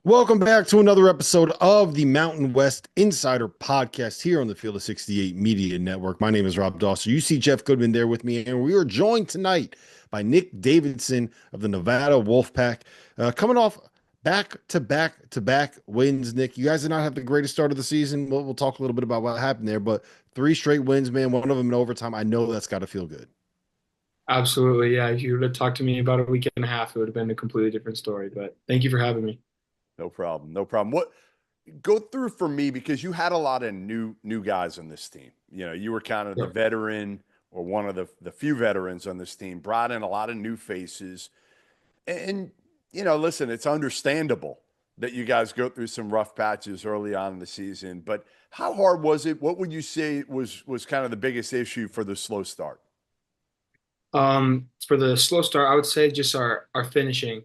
Welcome back to another episode of the Mountain West Insider Podcast here on the Field of 68 Media Network. My name is Rob Dawson. You see Jeff Goodman there with me, and we are joined tonight by Nick Davidson of the Nevada Wolfpack. Coming off back-to-back wins, Nick. You guys did not have the greatest start of the season. We'll talk a little bit about what happened there, but three straight wins, man, one of them in overtime. I know that's got to feel good. Absolutely. Yeah. If you would have talked to me about a week and a half, it would have been a completely different story. But thank you for having me. No problem. No problem. What go through for me because you had a lot of new guys on this team. You were kind of the Yeah. veteran or one of the few veterans on this team, brought in a lot of new faces. And listen, it's understandable that you guys go through some rough patches early on in the season, but how hard was it? What would you say was kind of the biggest issue for the slow start? For the slow start, I would say just our finishing.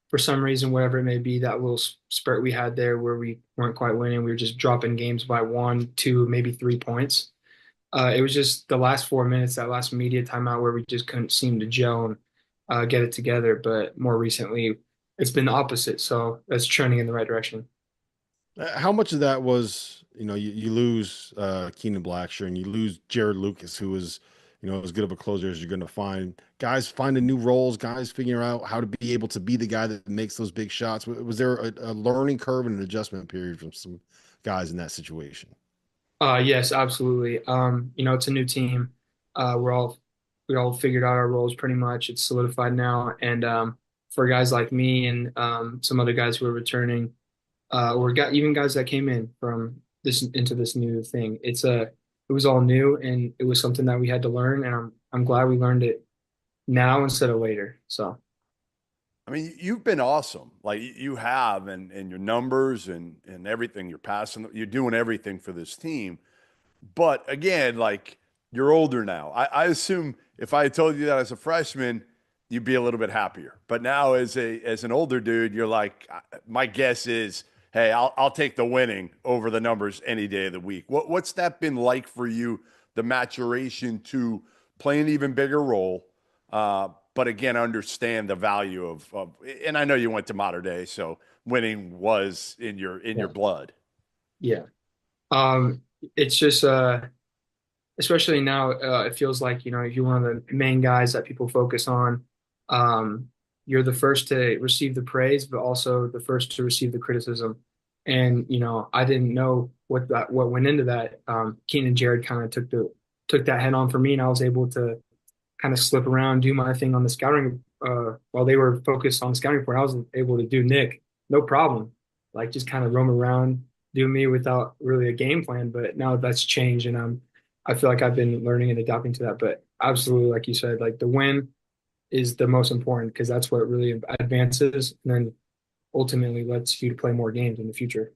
For some reason, whatever it may be, that little spurt we had there where we weren't quite winning, we were just dropping games by 1, 2, maybe 3 points. It was just the last 4 minutes, that last media timeout where we just couldn't seem to gel and get it together. But more recently, it's been the opposite. So that's trending in the right direction. How much of that was, you lose Keenan Blackshire and you lose Jared Lucas, who was, as good of a closer as you're going to find. Guys finding new roles, guys figuring out how to be able to be the guy that makes those big shots. Was there a learning curve and an adjustment period from some guys in that situation? Yes, absolutely. It's a new team. We all figured out our roles pretty much. It's solidified now. And for guys like me and some other guys who are returning, or got even guys that came in from this into this new thing, it was all new and it was something that we had to learn. And I'm glad we learned it now instead of later. So. I mean, you've been awesome. Like you have, and your numbers and everything. You're passing. You're doing everything for this team. But again, like you're older now. I assume if I had told you that as a freshman, you'd be a little bit happier. But now, as an older dude, you're like, my guess is, hey, I'll take the winning over the numbers any day of the week. What's that been like for you? The maturation to play an even bigger role. But again, understand the value of, and I know you went to Mater Dei, so winning was in your Yeah. blood. Yeah. It's just especially now, it feels like, you're one of the main guys that people focus on. You're the first to receive the praise, but also the first to receive the criticism. And, I didn't know what went into that. Keenan and Jared kind of took that head on for me, and I was able to kind of slip around, do my thing on the scouting. While they were focused on the scouting report, I was able to do Nick, no problem. Like just kind of roam around, do me without really a game plan. But now that's changed, and I feel like I've been learning and adapting to that. But absolutely, like you said, like the win is the most important because that's what really advances, and then ultimately lets you to play more games in the future.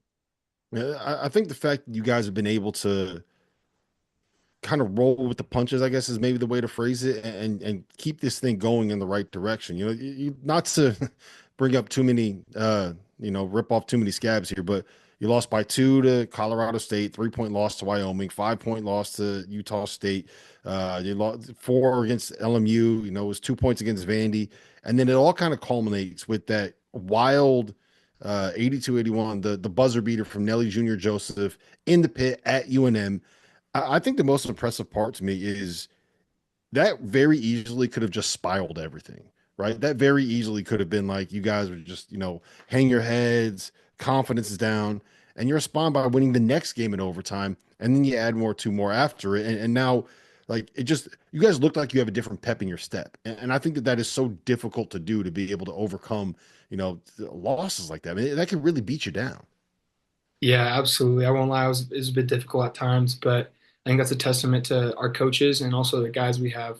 Yeah, I think the fact that you guys have been able to kind of roll with the punches, I guess, is maybe the way to phrase it, and keep this thing going in the right direction. Not to bring up too many, rip off too many scabs here, but you lost by 2 to Colorado State, 3-point loss to Wyoming, 5-point loss to Utah State. You lost 4 against LMU. It was 2 points against Vandy, and then it all kind of culminates with that wild 82-81, the buzzer beater from Nelly Jr. Joseph in the pit at UNM. I think the most impressive part to me is that very easily could have just spiraled everything, right? That very easily could have been like you guys would just, hang your heads, confidence is down, and you respond by winning the next game in overtime, and then you add two more after it, and now like it just you guys look like you have a different pep in your step, and I think that is so difficult to do to be able to overcome, losses like that. I mean, that can really beat you down. Yeah, absolutely. I won't lie, it was a bit difficult at times, but I think that's a testament to our coaches and also the guys we have.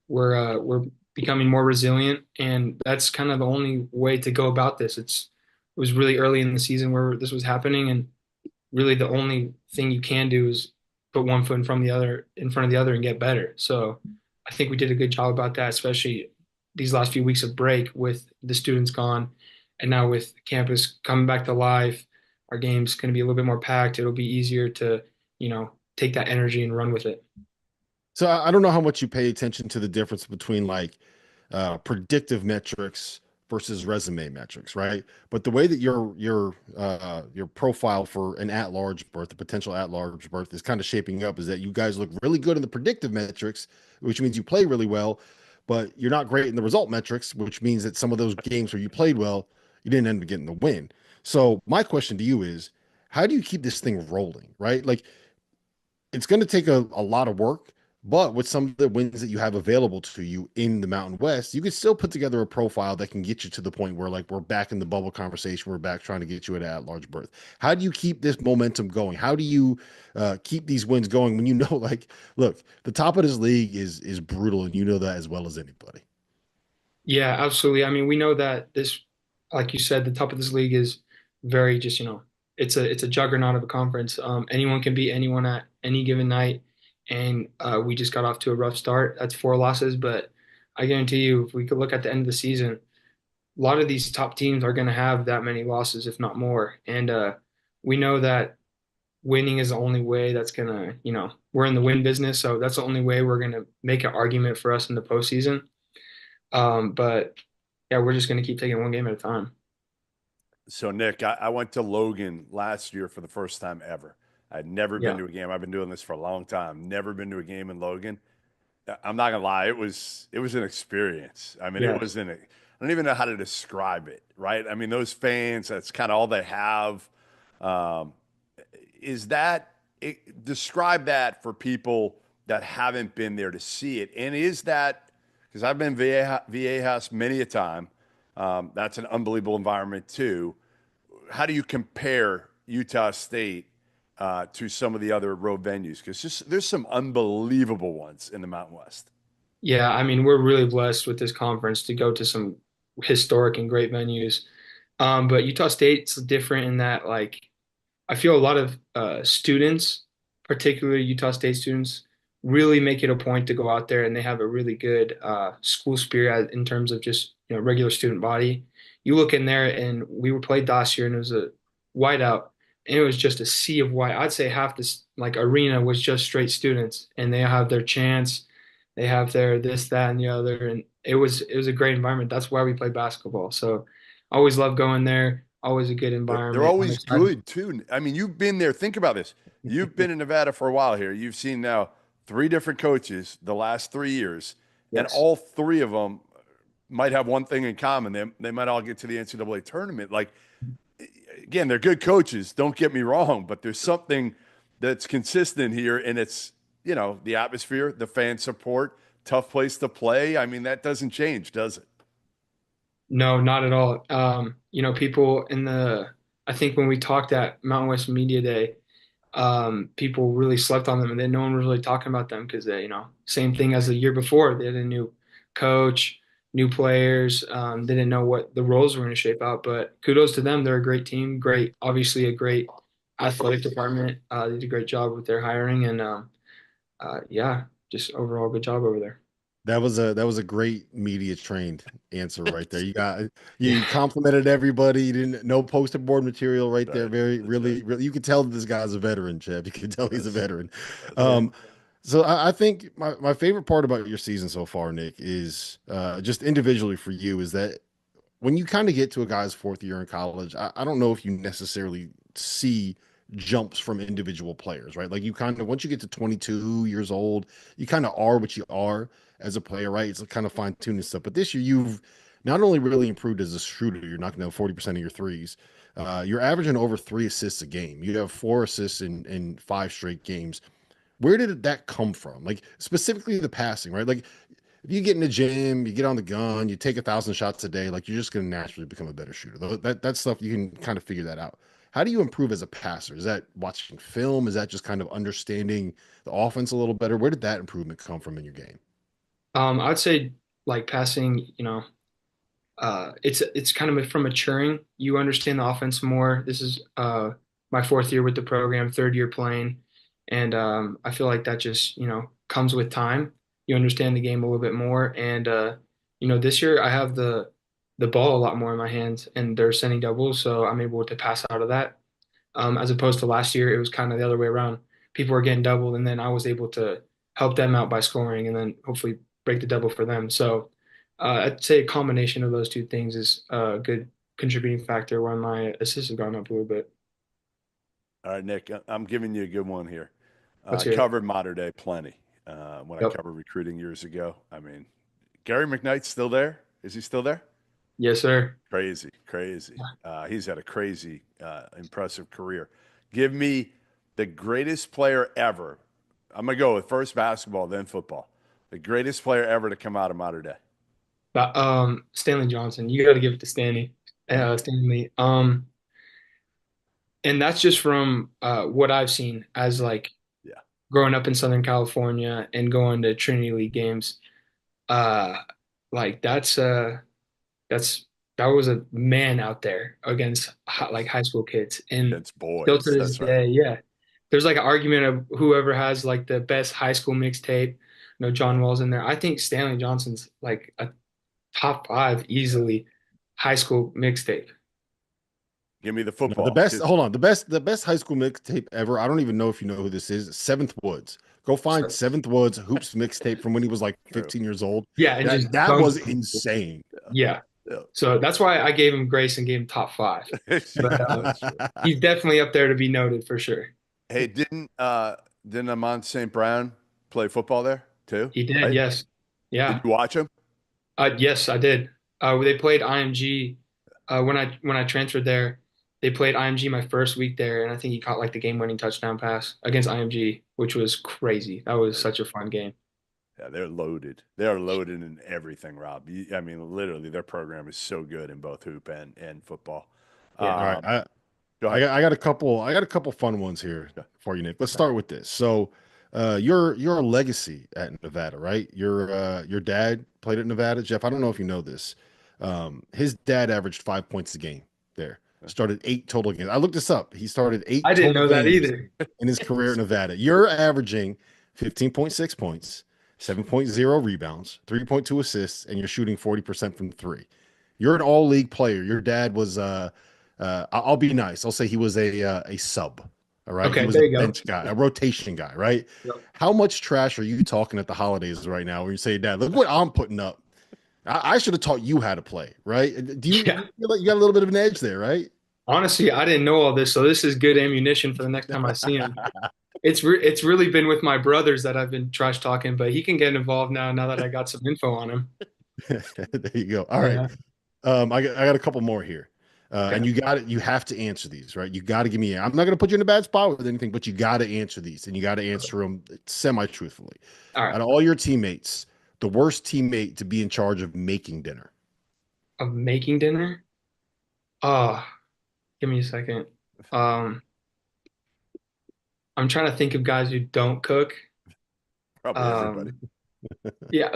We're becoming more resilient, and that's kind of the only way to go about this. It was really early in the season where this was happening, and really the only thing you can do is put one foot in front of the other and get better. So I think we did a good job about that, especially these last few weeks of break with the students gone, and now with campus coming back to life, our game's going to be a little bit more packed. It'll be easier to, take that energy and run with it. So I don't know how much you pay attention to the difference between like predictive metrics versus resume metrics, right? But the way that your profile for an at-large berth, a potential at-large berth, is kind of shaping up is that you guys look really good in the predictive metrics, which means you play really well, but you're not great in the result metrics, which means that some of those games where you played well, you didn't end up getting the win. So my question to you is, how do you keep this thing rolling, right? Like it's going to take a lot of work, but with some of the wins that you have available to you in the Mountain West, you can still put together a profile that can get you to the point where like we're back in the bubble conversation. We're back trying to get you at large berth. How do you keep this momentum going? How do you keep these wins going when you know, like, look, the top of this league is brutal, and you know that as well as anybody. Yeah, absolutely. I mean, we know that this, like you said, the top of this league is very just, it's a juggernaut of a conference. Anyone can beat anyone at any given night, and we just got off to a rough start. That's 4 losses, but I guarantee you, if we could look at the end of the season, a lot of these top teams are going to have that many losses, if not more. And we know that winning is the only way that's gonna, we're in the win business, so that's the only way we're gonna make an argument for us in the postseason. But yeah, we're just going to keep taking one game at a time. So, Nick, I went to Logan last year for the first time ever. I'd never been Yeah. to a game. I've been doing this for a long time. Never been to a game in Logan. I'm not gonna lie, it was an experience. I mean, it Yeah. was I don't even know how to describe it, right? I mean, those fans, that's kind of all they have. Um, is that describe that for people that haven't been there to see it? And is that because I've been VA House many a time? That's an unbelievable environment too. How do you compare Utah State to some of the other road venues? Because just there's some unbelievable ones in the Mountain West. Yeah, I mean, we're really blessed with this conference to go to some historic and great venues. But Utah State's different in that, like, I feel a lot of students, particularly Utah State students, really make it a point to go out there, and they have a really good school spirit in terms of just regular student body. You look in there, and we were played last year, and it was a whiteout, and it was just a sea of white. I'd say half this like arena was just straight students, and they have their chants, they have their this, that, and the other, and it was a great environment. That's why we play basketball. So I always love going there. Always a good They're environment. I'm always excited. good too. I mean, you've been there. Think about this. You've been in Nevada for a while here. You've seen now 3 different coaches the last 3 years, and Yes. all 3 of them might have one thing in common. They might all get to the NCAA tournament. Like, again, they're good coaches. Don't get me wrong, but there's something that's consistent here, and it's the atmosphere, the fan support, tough place to play. I mean, that doesn't change, does it? No, not at all. People I think when we talked at Mountain West Media Day, people really slept on them, and then no one was really talking about them because same thing as the year before. They had a new coach, new players. They didn't know what the roles were going to shape out, but kudos to them. They're a great team, great, obviously a great athletic department. They did a great job with their hiring, and yeah, just overall good job over there. That was a great media trained answer right there. You Yeah. complimented everybody. You didn't no poster board material right there. Right. Very That's right. really really. You could tell that this guy's a veteran, Chad. You can tell he's a That's veteran. that's Yeah. right. Um, so I think my favorite part about your season so far, Nick, is just individually for you is that when you kind of get to a guy's 4th year in college, I don't know if you necessarily see jumps from individual players, right? Like you kind of once you get to 22 years old, you kind of are what you are as a player, right? It's kind of fine tuning stuff. But this year, you've not only really improved as a shooter, you're knocking down 40% of your threes. You're averaging over 3 assists a game. You have 4 assists in 5 straight games. Where did that come from? Like specifically the passing, right? Like if you get in the gym, you get on the gun, you take 1,000 shots a day, like you're just going to naturally become a better shooter. That stuff you can kind of figure that out. How do you improve as a passer? Is that watching film? Is that just kind of understanding the offense a little better? Where did that improvement come from in your game? I'd say like passing, it's kind of from maturing. You understand the offense more. This is my 4th year with the program, 3rd year playing, and I feel like that just comes with time. You understand the game a little bit more, and this year I have the ball a lot more in my hands, and they're sending doubles, so I'm able to pass out of that. As opposed to last year, it was kind of the other way around. People were getting doubled, and then I was able to help them out by scoring, and then hopefully break the double for them. So I'd say a combination of those two things is a good contributing factor why my assists have gone up a little bit. All right, Nick, I'm giving you a good one here. Let's hear it. Covered modern day plenty. When I Yep. covered recruiting years ago, I mean, Gary McKnight's still there. Is he still there? Yes, sir. Crazy, crazy. He's had a crazy, impressive career. Give me the greatest player ever. I'm gonna go with first basketball, then football. The greatest player ever to come out of modern day. But Stanley Johnson, you got to give it to Stanley. And that's just from what I've seen as like Yeah, growing up in Southern California and going to Trinity League games. Uh, like that's that was a man out there against like high school kids, and against still to boys. this That's right. day, yeah. There's like an argument of whoever has like the best high school mixtape. John Wall's in there. I think Stanley Johnson's like a top five easily high school mixtape. Give me the No, the football. best. Hold on, the best high school mixtape ever. I don't even know if you know who this is. Seventh Woods. Go find So, Seventh Woods hoops mixtape from when he was like True. 15 years old. yeah, and just That dunks was on people. insane. Yeah. Yeah, So that's why I gave him grace and gave him top five. But that's true. he's definitely up there to be noted for sure. Hey, didn't Amon St. Brown play football there too? He did, Right? yes. Did Yeah. you watch him? Yes, I did. They played IMG when I transferred there. They played IMG my first week there, and I think he caught like the game-winning touchdown pass against IMG, which was crazy. That was such a fun game. Yeah, they're loaded. They are loaded in everything, Rob. I mean, literally, their program is so good in both hoop and football. Yeah. All right, Um, Go I ahead. got I got a couple fun ones here for you, Nick. Let's start with this. So, you're a legacy at Nevada, right? Your dad played at Nevada, Jeff. I don't know if you know this. His dad averaged 5 points a game there. Started eight total games. I looked this up. He started I eight didn't total know that games either. in his career at Nevada. You're averaging 15.6 points, 7.0 rebounds, 3.2 assists, and you're shooting 40% from three. You're an all league player. Your dad was I'll be nice. I'll say he was a sub. All right. He Okay, was a there you go. bench guy, a rotation guy, right? Yep. How much trash are you talking at the holidays right now where you say, Dad, look what I'm putting up? I should have taught you how to play, right? Do you Yeah. feel like you got a little bit of an edge there, right? Honestly, I didn't know all this, so this is good ammunition for the next time I see him. It's really been with my brothers that I've been trash talking, but he can get involved now that I got some info on him. There you go. All right. Yeah. I got a couple more here. And Okay. you got it. You have to answer these, right? You got to give me. I'm not going to put you in a bad spot with anything, but you got to answer these, and you got to answer them semi-truthfully. All right. Out of all your teammates, the worst teammate to be in charge of making dinner. Of making dinner? Oh, give me a second. Um, I'm trying to think of guys who don't cook. Probably everybody. Um, yeah,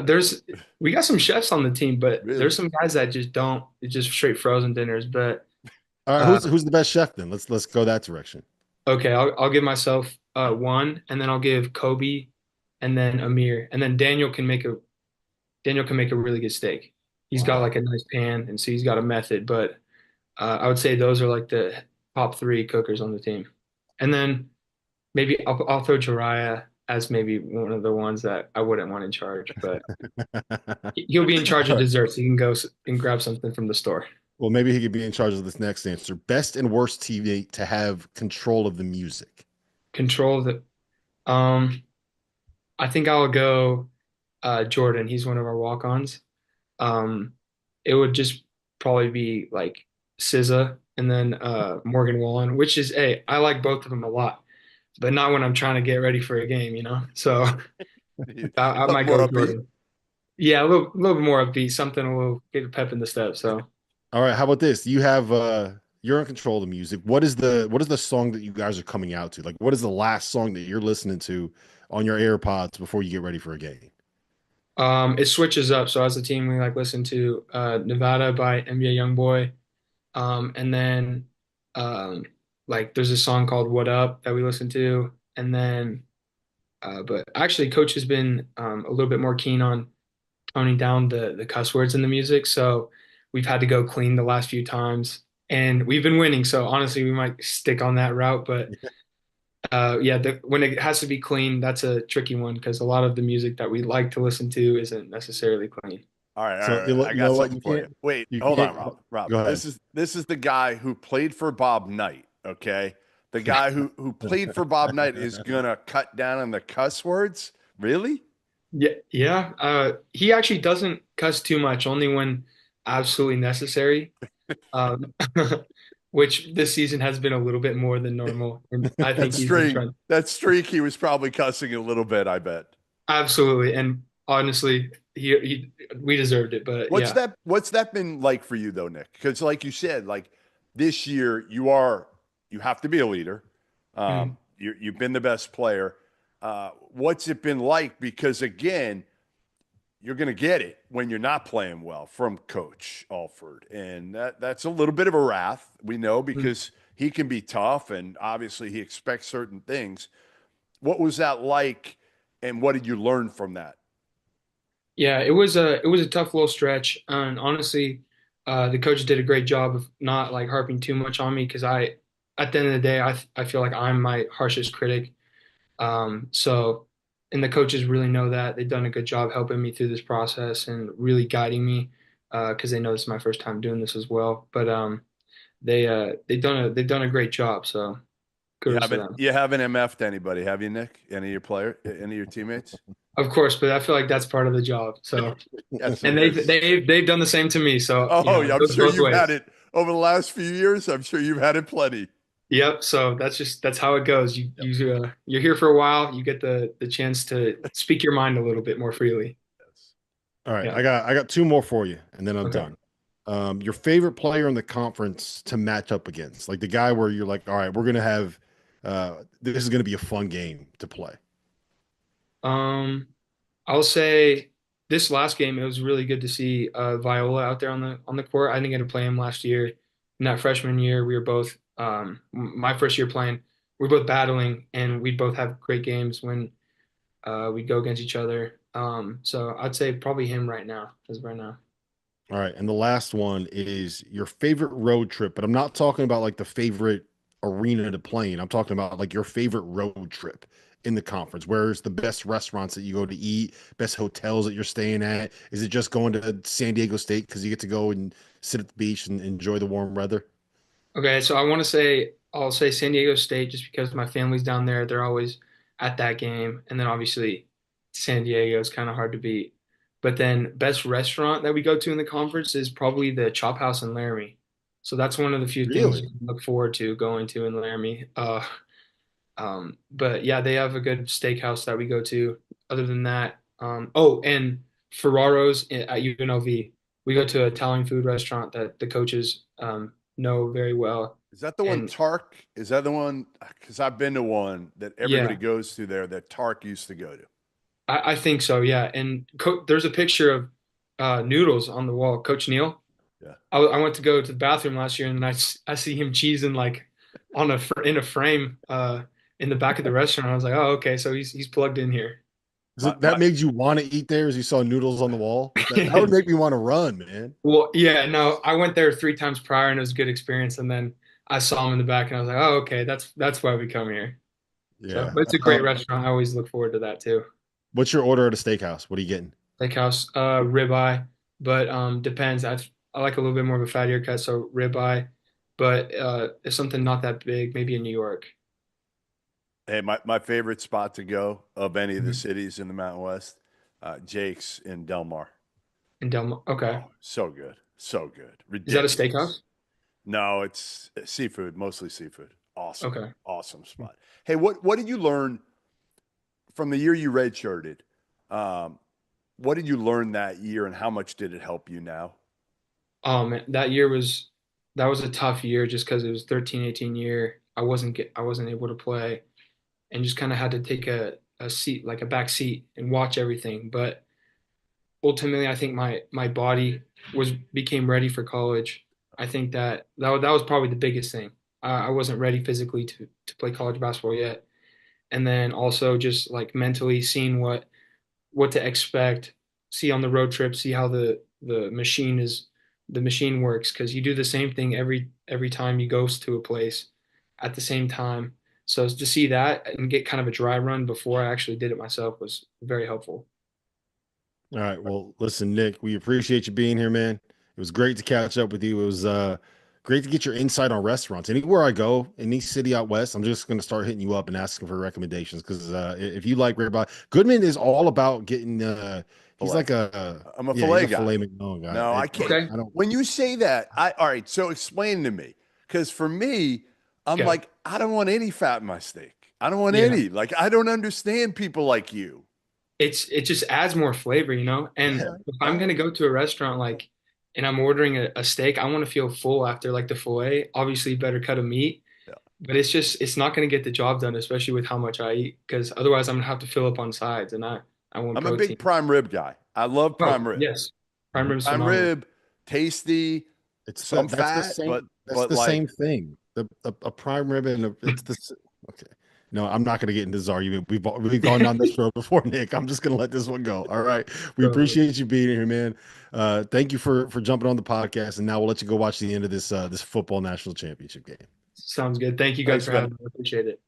we got some chefs on the team, but there's Really? some guys that just don't, it's just straight frozen dinners. But All right, uh, who's the best chef then? Let's go that direction. okay, I'll give myself one, and then I'll give Kobe, and then Amir, and then Daniel can make a really good steak. He's got Wow. like a nice pan, and so he's got a method. But I would say those are like the top three cookers on the team. And then maybe I'll throw Jiraiya as maybe one of the ones that I wouldn't want in charge, but he'll be in charge All of right. desserts. He can go and grab something from the store. Well, maybe he could be in charge of this next answer. Best and worst teammate to have control of the music. Control the. Um, I think I'll go Jordan. He's one of our walk-ons. Um, it would just probably be like SZA and then Morgan Wallen, which is hey, I like both of them a lot, but not when I'm trying to get ready for a game. So A I little might more go upbeat. Jordan. Yeah, a little bit more upbeat, something a little get a pep in the step. So All right, how about this? You're in control of the music. What is the song that you guys are coming out to? Like what is the last song that you're listening to on your AirPods before you get ready for a game? it switches up. So as a team, we like listen to Nevada by NBA YoungBoy, and then um, like there's a song called "What Up" that we listen to, and then but actually, Coach has been a little bit more keen on toning down the cuss words in the music. So we've had to go clean the last few times, and we've been winning. So honestly, we might stick on that route. But yeah, when it has to be clean, that's a tricky one because a lot of the music that we like to listen to isn't necessarily clean. All right, all So right, all right. I you got know what? something for you. Wait, You hold on, can't Rob. Rob, go ahead. this is the guy who played for Bob Knight. Okay, the guy who played for Bob Knight is gonna cut down on the cuss words. Really? Yeah, yeah. He actually doesn't cuss too much, only when absolutely necessary. Um, which this season has been a little bit more than normal, and I think he's been trying. That streak, he was probably cussing a little bit. I bet. Absolutely, and honestly, he we deserved it, but yeah. What's that been like for you though, Nick? Because like you said, like this year you have to be a leader. Mhm. You've been the best player. What's it been like? Because again, you're going to get it when you're not playing well from Coach Alford, and that's a little bit of a wrath. We know because he can be tough, and obviously he expects certain things. What was that like, and what did you learn from that? Yeah, it was a tough little stretch, and honestly, the coach did a great job of not like harping too much on me because at the end of the day, I feel like I'm my harshest critic. So, and the coaches really know that they've done a good job helping me through this process and really guiding me because they know this is my first time doing this as well. But they've done a great job. So kudos to them. You haven't MF'd anybody, have you, Nick? Any of your any of your teammates? Of course, but I feel like that's part of the job. So, Yes, it and they've is. they've they've done the same to me. So, Oh, yeah, it I'm goes sure both you've had ways. it over the last few years. I'm sure you've had it plenty. Yep. So that's how it goes. You're here for a while. You get the chance to speak your mind a little bit more freely. All right, Yeah. I got two more for you, and then I'm Okay. done. Your favorite player in the conference to match up against, like the guy where you're like, all right, we're gonna have this is gonna be a fun game to play. Um, I'll say this last game, it was really good to see Viola out there on the court. I didn't get to play him last year. In that freshman year, we were both my first year playing. We were both battling, and we'd both have great games when we'd go against each other. So I'd say probably him right now, as of right now. All right, and the last one is your favorite road trip, but I'm not talking about like the favorite arena to play in. I'm talking about like your favorite road trip in the conference. Where's the best restaurants that you go to eat, best hotels that you're staying at? Is it just going to San Diego State because you get to go and sit at the beach and enjoy the warm weather? Okay, so I'll say San Diego State just because my family's down there. They're always at that game, and then obviously San Diego is kind of hard to beat. But then best restaurant that we go to in the conference is probably the Chop House in Laramie. So that's one of the few things you Really? can look forward to going to in Laramie. But yeah, they have a good steakhouse that we go to. Other than that, oh, and Ferraro's at UNLV. We go to an Italian food restaurant that the coaches know very well. Is that the one And Tark? Is that the one? Because I've been to one that everybody yeah, goes to there that Tark used to go to. I think so. Yeah, and there's a picture of Noodles on the wall. Coach Neal. Yeah. I went to go to the bathroom last year, and I see him cheesing like in a frame in the back of the restaurant. I was like, oh, okay, so he's plugged in here. That made you want to eat there as you saw noodles on the wall? That would make me want to run, man. Well, yeah, no, I went there 3 times prior, and it was a good experience. And then I saw him in the back, and I was like, oh, okay, that's why we come here. So, Yeah. but it's a great restaurant. I always look forward to that too. What's your order at a steakhouse? What are you getting? Steakhouse, ribeye, but depends. I like a little bit more of a fattier cut, so ribeye. But if something not that big, maybe in New York. Hey, my favorite spot to go of any of the Mhm. cities in the Mountain West, Jake's in Del Mar. In Delma. Okay, Oh, so good. So good. is that a Ridiculous. steakhouse? No, it's seafood, mostly seafood. Awesome. Okay. Awesome spot. Hey, what did you learn from the year you redshirted? Um, what did you learn that year and how much did it help you now? Man, that was a tough year just because it was 13-18 year. I wasn't able to play and just kind of had to take a seat, like a back seat and watch everything. But ultimately, I think my body became ready for college. I think that was probably the biggest thing. I wasn't ready physically to play college basketball yet, and then also just like mentally seeing what to expect, see on the road trip, see how the machine works because you do the same thing every time you go to a place at the same time. So to see that and get kind of a dry run before I actually did it myself was very helpful. All right. Well, listen, Nick, we appreciate you being here, man. It was great to catch up with you. It was great to get your insight on restaurants. Anywhere I go, any city out west, I'm just going to start hitting you up and asking for recommendations because if you like ribeye, Goodman is all about getting. He's Filet. like a I'm a yeah, he's filet a guy. filet mignon guy. No, I can't. Okay. I don't. When you say that, all right, so explain to me. Because for me, I'm Okay. like, I don't want any fat in my steak. I don't want Yeah. any. Like, I don't understand people like you. It just adds more flavor, you know? And Yeah. if All I'm right. gonna go to a restaurant and I'm ordering a steak, I want to feel full after like the fillet. Obviously, better cut of meat, Yeah. but it's not gonna get the job done, especially with how much I eat, because otherwise I'm gonna have to fill up on sides, and I want I'm a big protein. prime rib guy. I love prime Oh, rib. yes. Prime rib is Prime phenomenal. rib, tasty, It's some that's the fat, same. That's but the like same thing. A prime rib and it's okay. No, I'm not going to get into this argument. We've gone down this road before, Nick. I'm just going to let this one go. All right. We Bro, appreciate you being here, man. Thank you for jumping on the podcast, and now we'll let you go watch the end of this football national championship game. sounds good. Thank you guys thanks, for man. having me. I appreciate it.